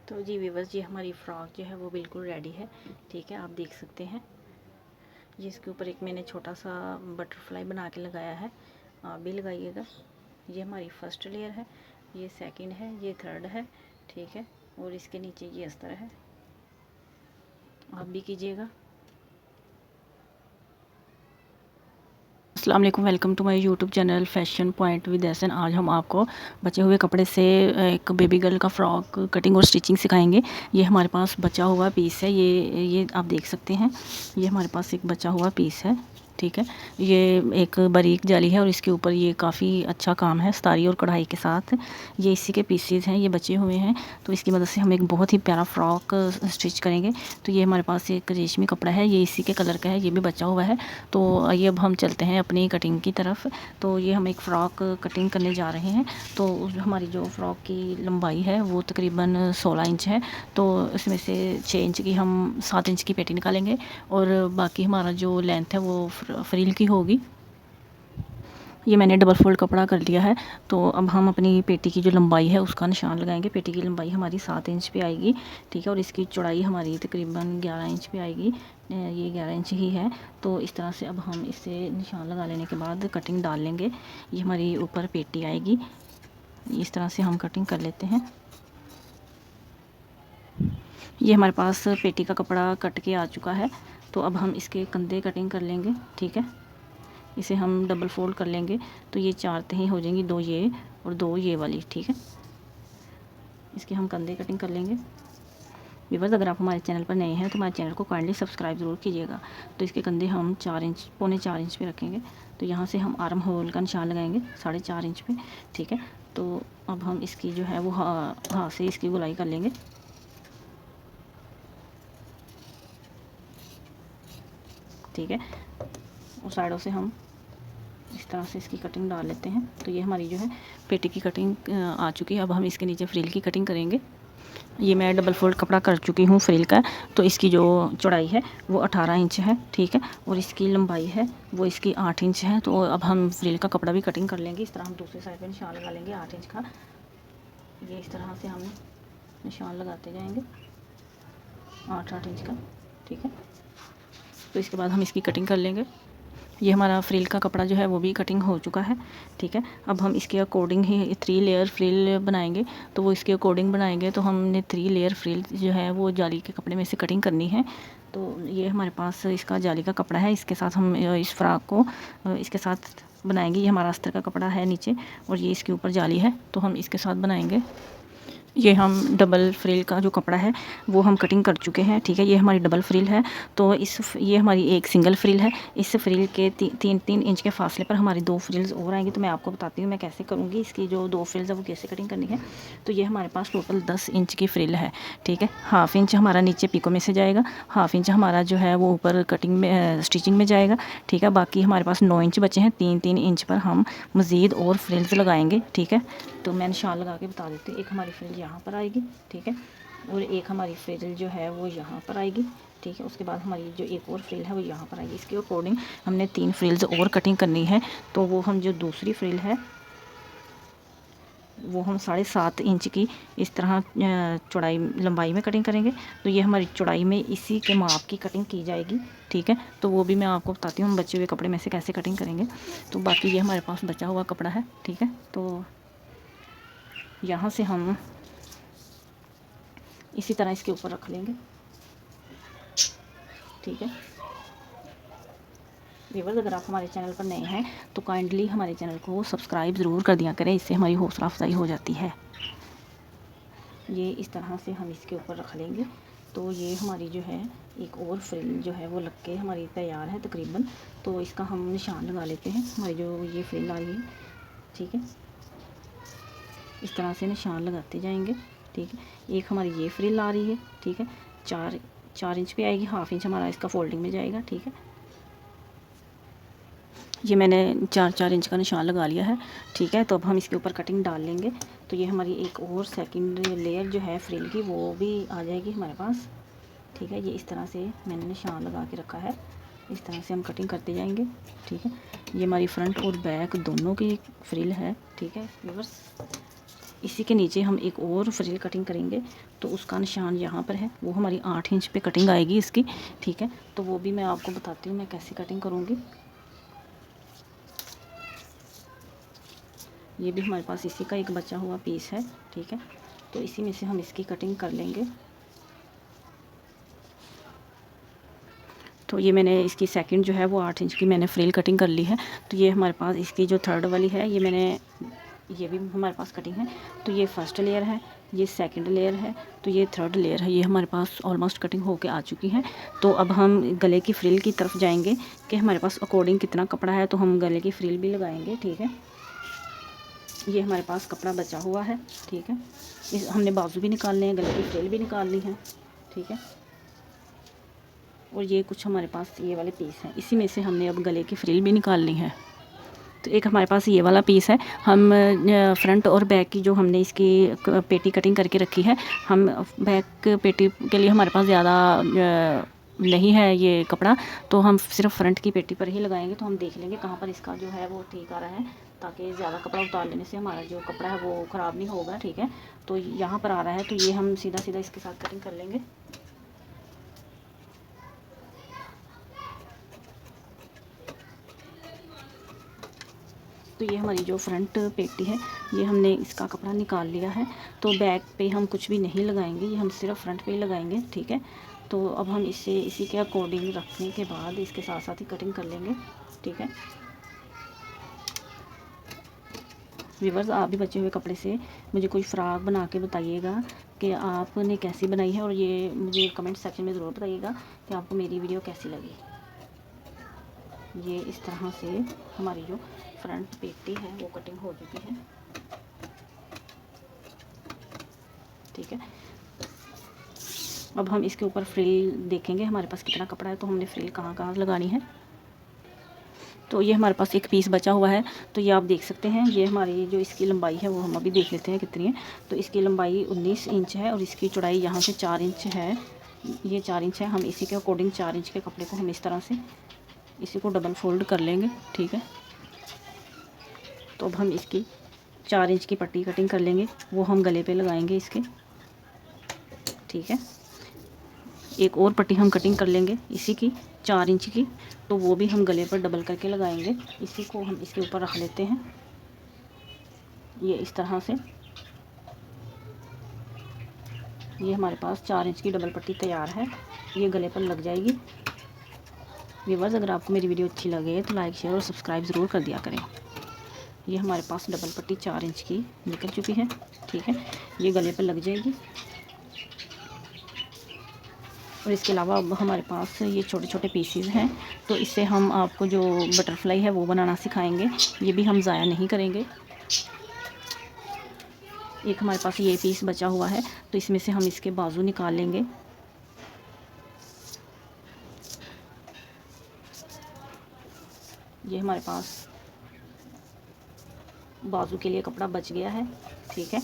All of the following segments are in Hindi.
तो जी व्यूअर्स, ये हमारी फ़्रॉक जो है वो बिल्कुल रेडी है। ठीक है, आप देख सकते हैं। ये इसके ऊपर एक मैंने छोटा सा बटरफ्लाई बना के लगाया है, आप भी लगाइएगा। ये हमारी फ़र्स्ट लेयर है, ये सेकंड है, ये थर्ड है। ठीक है, और इसके नीचे ये अस्तर है, आप भी कीजिएगा। अस्सलाम वालेकुम, welcome to my YouTube channel fashion point with Ehsan. आज हम आपको बचे हुए कपड़े से एक बेबी गर्ल का फ़्रॉक कटिंग और स्टिचिंग सिखाएंगे। ये हमारे पास बचा हुआ पीस है, ये आप देख सकते हैं। ये हमारे पास एक बचा हुआ पीस है। ठीक है, ये एक बारीक जाली है और इसके ऊपर ये काफ़ी अच्छा काम है सितारी और कढ़ाई के साथ। ये इसी के पीसेस हैं, ये बचे हुए हैं। तो इसकी मदद से हम एक बहुत ही प्यारा फ़्रॉक स्टिच करेंगे। तो ये हमारे पास एक रेशमी कपड़ा है, ये इसी के कलर का है, ये भी बचा हुआ है। तो आइए अब हम चलते हैं अपनी कटिंग की तरफ। तो ये हम एक फ़्रॉक कटिंग करने जा रहे हैं। तो हमारी जो फ़्रॉक की लंबाई है वो तकरीबन 16 इंच है। तो इसमें से 6 इंच की हम 7 इंच की पेटी निकालेंगे और बाकी हमारा जो लेंथ है वो फ्रिल की होगी। ये मैंने डबल फोल्ड कपड़ा कर लिया है। तो अब हम अपनी पेटी की जो लंबाई है उसका निशान लगाएंगे। पेटी की लंबाई हमारी 7 इंच पे आएगी। ठीक है, और इसकी चौड़ाई हमारी तकरीबन 11 इंच पे आएगी। ये 11 इंच ही है। तो इस तरह से अब हम इसे निशान लगा लेने के बाद कटिंग डाल लेंगे। ये हमारी ऊपर पेटी आएगी, इस तरह से हम कटिंग कर लेते हैं। ये हमारे पास पेटी का कपड़ा कट के आ चुका है। तो अब हम इसके कंधे कटिंग कर लेंगे। ठीक है, इसे हम डबल फोल्ड कर लेंगे तो ये 4 तहें हो जाएंगी, 2 ये और 2 ये वाली। ठीक है, इसके हम कंधे कटिंग कर लेंगे। व्यूअर्स, अगर आप हमारे चैनल पर नए हैं तो हमारे चैनल को काइंडली सब्सक्राइब ज़रूर कीजिएगा। तो इसके कंधे हम 4 इंच, पौने 4 इंच पे रखेंगे। तो यहाँ से हम आर्म होल का निशान लगाएंगे 4.5 इंच पे। ठीक है, तो अब हम इसकी जो है वो हाथ से इसकी गोलाई कर लेंगे। ठीक है, और साइडों से हम इस तरह से इसकी कटिंग डाल लेते हैं। तो ये हमारी जो है पेटी की कटिंग आ चुकी है। अब हम इसके नीचे फ्रिल की कटिंग करेंगे। ये मैं डबल फोल्ड कपड़ा कर चुकी हूँ फ्रिल का। तो इसकी जो चौड़ाई है वो 18 इंच है। ठीक है, और इसकी लंबाई है वो इसकी 8 इंच है। तो अब हम फ्रिल का कपड़ा भी कटिंग कर लेंगे। इस तरह हम दूसरी साइड पे निशान लगा लेंगे 8 इंच का। ये इस तरह से हम निशान लगाते जाएंगे 8 इंच का। ठीक है, तो इसके बाद हम इसकी कटिंग कर लेंगे। ये हमारा फ्रिल का कपड़ा जो है वो भी कटिंग हो चुका है। ठीक है, अब हम इसके अकॉर्डिंग ही 3 लेयर फ्रिल बनाएंगे। तो वो इसके अकॉर्डिंग बनाएंगे। तो हमने 3 लेयर फ्रिल जो है वो जाली के कपड़े में से कटिंग करनी है। तो ये हमारे पास इसका जाली का कपड़ा है, इसके साथ हम इस फ्रॉक को इसके साथ बनाएंगे। ये हमारा अस्तर का कपड़ा है नीचे और ये इसके ऊपर जाली है, तो हम इसके साथ बनाएंगे। ये हम डबल फ्रिल का जो कपड़ा है वो हम कटिंग कर चुके हैं। ठीक है, ये हमारी डबल फ्रिल है। तो ये हमारी एक सिंगल फ्रिल है। इस फ्रिल के 3 इंच के फासले पर हमारी 2 फ्रिल्स और आएंगी। तो मैं आपको बताती हूँ मैं कैसे करूँगी। इसकी जो 2 फ्रिल्स है वो कैसे कटिंग करनी है। तो ये हमारे पास टोटल 10 इंच की फ्रिल है। ठीक है, हाफ इंच हमारा नीचे पिको में से जाएगा, हाफ इंच हमारा जो है वो ऊपर कटिंग में स्टिचिंग में जाएगा। ठीक है, बाकी हमारे पास 9 इंच बचे हैं। 3-3 इंच पर हम मज़ीद और फ्रिल्स लगाएंगे। ठीक है, तो मैं निशान लगा के बता देती हूँ। एक हमारी फ्रिल यहाँ पर आएगी। ठीक है, और एक हमारी फ्रिल जो है वो यहाँ पर आएगी। ठीक है, उसके बाद हमारी जो एक और फ्रिल है वो यहाँ पर आएगी। इसके अकॉर्डिंग हमने 3 फ्रिल्स और कटिंग करनी है। तो वो हम जो दूसरी फ्रिल है वो हम 7.5 इंच की इस तरह चौड़ाई लंबाई में कटिंग करेंगे। तो ये हमारी चौड़ाई में इसी के माप की कटिंग की जाएगी। ठीक है, तो वो भी मैं आपको बताती हूँ हम बचे हुए कपड़े में से कैसे कटिंग करेंगे। तो बाकी ये हमारे पास बचा हुआ कपड़ा है। ठीक है, तो यहाँ से हम इसी तरह इसके ऊपर रख लेंगे। ठीक है, व्यूअर्स, अगर आप हमारे चैनल पर नए हैं तो काइंडली हमारे चैनल को सब्सक्राइब ज़रूर कर दिया करें, इससे हमारी हौसला अफजाई हो जाती है। ये इस तरह से हम इसके ऊपर रख लेंगे। तो ये हमारी जो है एक और फ्रिल जो है वो लग के हमारी तैयार है तकरीबन। तो इसका हम निशान लगा लेते हैं। हमारी जो ये फ्रिल आ रही है, ठीक है, इस तरह से निशान लगाते जाएंगे। ठीक है, एक हमारी ये फ्रिल आ रही है। ठीक है, 4 इंच पे आएगी, हाफ इंच हमारा इसका फोल्डिंग में जाएगा। ठीक है, ये मैंने 4-4 इंच का निशान लगा लिया है। ठीक है, तो अब हम इसके ऊपर कटिंग डाल लेंगे। तो ये हमारी एक और सेकंड लेयर जो है फ्रिल की वो भी आ जाएगी हमारे पास। ठीक है, ये इस तरह से मैंने निशान लगा के रखा है। इस तरह से हम कटिंग करते जाएंगे। ठीक है, ये हमारी फ्रंट और बैक दोनों की फ्रिल है। ठीक है व्यूअर्स, इसी के नीचे हम एक और फ्रिल कटिंग करेंगे, तो उसका निशान यहाँ पर है, वो हमारी 8 इंच पे कटिंग आएगी इसकी। ठीक है, तो वो भी मैं आपको बताती हूँ मैं कैसे कटिंग करूँगी। ये भी हमारे पास इसी का एक बचा हुआ पीस है। ठीक है, तो इसी में से हम इसकी कटिंग कर लेंगे। तो ये मैंने इसकी सेकंड जो है वो 8 इंच की मैंने फ्रिल कटिंग कर ली है। तो ये हमारे पास इसकी जो थर्ड वाली है ये भी हमारे पास कटिंग है। तो ये फर्स्ट लेयर है, ये सेकंड लेयर है, तो ये थर्ड लेयर है। ये हमारे पास ऑलमोस्ट कटिंग होके आ चुकी है। तो अब हम गले की फ्रिल की तरफ जाएंगे कि हमारे पास अकॉर्डिंग कितना कपड़ा है, तो हम गले की फ्रिल भी लगाएंगे। ठीक है, ये हमारे पास कपड़ा बचा हुआ है। ठीक है, हमने बाजू भी निकालने हैं, गले की फ्रिल भी निकालनी है। ठीक है, और ये कुछ हमारे पास ये वाले पीस हैं, इसी में से हमने अब गले की फ्रिल भी निकालनी है। तो एक हमारे पास ये वाला पीस है, हम फ्रंट और बैक की जो हमने इसकी पेटी कटिंग करके रखी है, हम बैक पेटी के लिए हमारे पास ज़्यादा नहीं है ये कपड़ा, तो हम सिर्फ फ्रंट की पेटी पर ही लगाएंगे। तो हम देख लेंगे कहाँ पर इसका जो है वो ठीक आ रहा है, ताकि ज़्यादा कपड़ा उतार लेने से हमारा जो कपड़ा है वो ख़राब नहीं होगा। ठीक है, तो यहाँ पर आ रहा है, तो ये हम सीधा सीधा इसके साथ कटिंग कर लेंगे। तो ये हमारी जो फ्रंट पेटी है, ये हमने इसका कपड़ा निकाल लिया है। तो बैक पे हम कुछ भी नहीं लगाएंगे, ये हम सिर्फ फ्रंट पे ही लगाएंगे। ठीक है, तो अब हम इसे इसी के अकॉर्डिंग रखने के बाद इसके साथ साथ ही कटिंग कर लेंगे। ठीक है व्यूअर्स, आप भी बचे हुए कपड़े से मुझे कोई फ़्रॉक बना के बताइएगा कि आपने कैसी बनाई है, और ये मुझे कमेंट सेक्शन में ज़रूर बताइएगा कि आपको मेरी वीडियो कैसी लगी। ये इस तरह से हमारी जो फ्रंट पेटी है वो कटिंग हो चुकी है। ठीक है, अब हम इसके ऊपर फ्रिल देखेंगे हमारे पास कितना कपड़ा है, तो हमने फ्रिल कहाँ कहाँ लगानी है। तो ये हमारे पास एक पीस बचा हुआ है, तो ये आप देख सकते हैं। ये हमारी जो इसकी लंबाई है वो हम अभी देख लेते हैं कितनी है। तो इसकी लंबाई 19 इंच है और इसकी चौड़ाई यहाँ से 4 इंच है। ये 4 इंच है। हम इसी के अकॉर्डिंग 4 इंच के कपड़े को हम इस तरह से इसी को डबल फोल्ड कर लेंगे। ठीक है, तो अब हम इसकी 4 इंच की पट्टी कटिंग कर लेंगे, वो हम गले पे लगाएंगे इसके। ठीक है, एक और पट्टी हम कटिंग कर लेंगे इसी की 4 इंच की, तो वो भी हम गले पर डबल करके लगाएंगे। इसी को हम इसके ऊपर रख लेते हैं, ये इस तरह से। ये हमारे पास 4 इंच की डबल पट्टी तैयार है, ये गले पर लग जाएगी। व्यूअर्स, अगर आपको मेरी वीडियो अच्छी लगे तो लाइक शेयर और सब्सक्राइब ज़रूर कर दिया करें। ये हमारे पास डबल पट्टी 4 इंच की निकल चुकी है। ठीक है, ये गले पर लग जाएगी। और इसके अलावा अब हमारे पास ये छोटे छोटे पीसीज हैं, तो इससे हम आपको जो बटरफ्लाई है वो बनाना सिखाएंगे। ये भी हम ज़ाया नहीं करेंगे। एक हमारे पास ये पीस बचा हुआ है, तो इसमें से हम इसके बाजू निकाल लेंगे। ये हमारे पास बाजू के लिए कपड़ा बच गया है। ठीक है,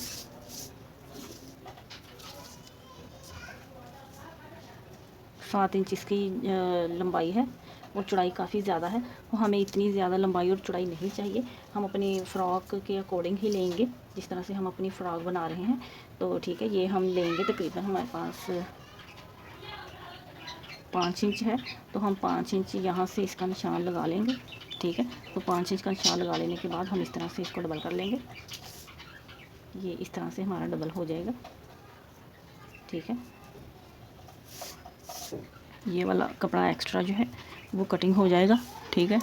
7 इंच इसकी लंबाई है और चौड़ाई काफ़ी ज़्यादा है। तो हमें इतनी ज़्यादा लंबाई और चौड़ाई नहीं चाहिए, हम अपनी फ़्रॉक के अकॉर्डिंग ही लेंगे, जिस तरह से हम अपनी फ़्रॉक बना रहे हैं। तो ठीक है, ये हम लेंगे तकरीबन हमारे पास 5 इंच है, तो हम 5 इंच यहाँ से इसका निशान लगा लेंगे। ठीक है, तो 5 इंच का निशान लगा लेने के बाद हम इस तरह से इसको डबल कर लेंगे। ये इस तरह से हमारा डबल हो जाएगा। ठीक है, ये वाला कपड़ा एक्स्ट्रा जो है वो कटिंग हो जाएगा। ठीक है,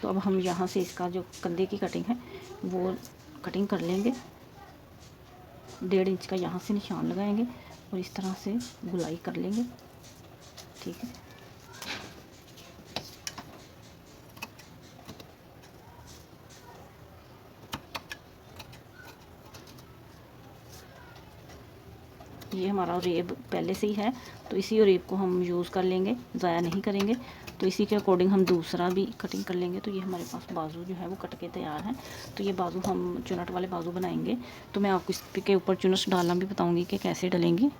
तो अब हम यहाँ से इसका जो कंधे की कटिंग है वो कटिंग कर लेंगे। 1.5 इंच का यहाँ से निशान लगाएंगे और इस तरह से गुलाई कर लेंगे। ठीक है, ये हमारा रेब पहले से ही है, तो इसी रेब को हम यूज़ कर लेंगे, ज़ाया नहीं करेंगे। तो इसी के अकॉर्डिंग हम दूसरा भी कटिंग कर लेंगे। तो ये हमारे पास बाजू जो है वो कट के तैयार है। तो ये बाजू हम चुनट वाले बाजू बनाएंगे, तो मैं आपको इसके ऊपर चुनट डालना भी बताऊंगी कि कैसे डलेंगी।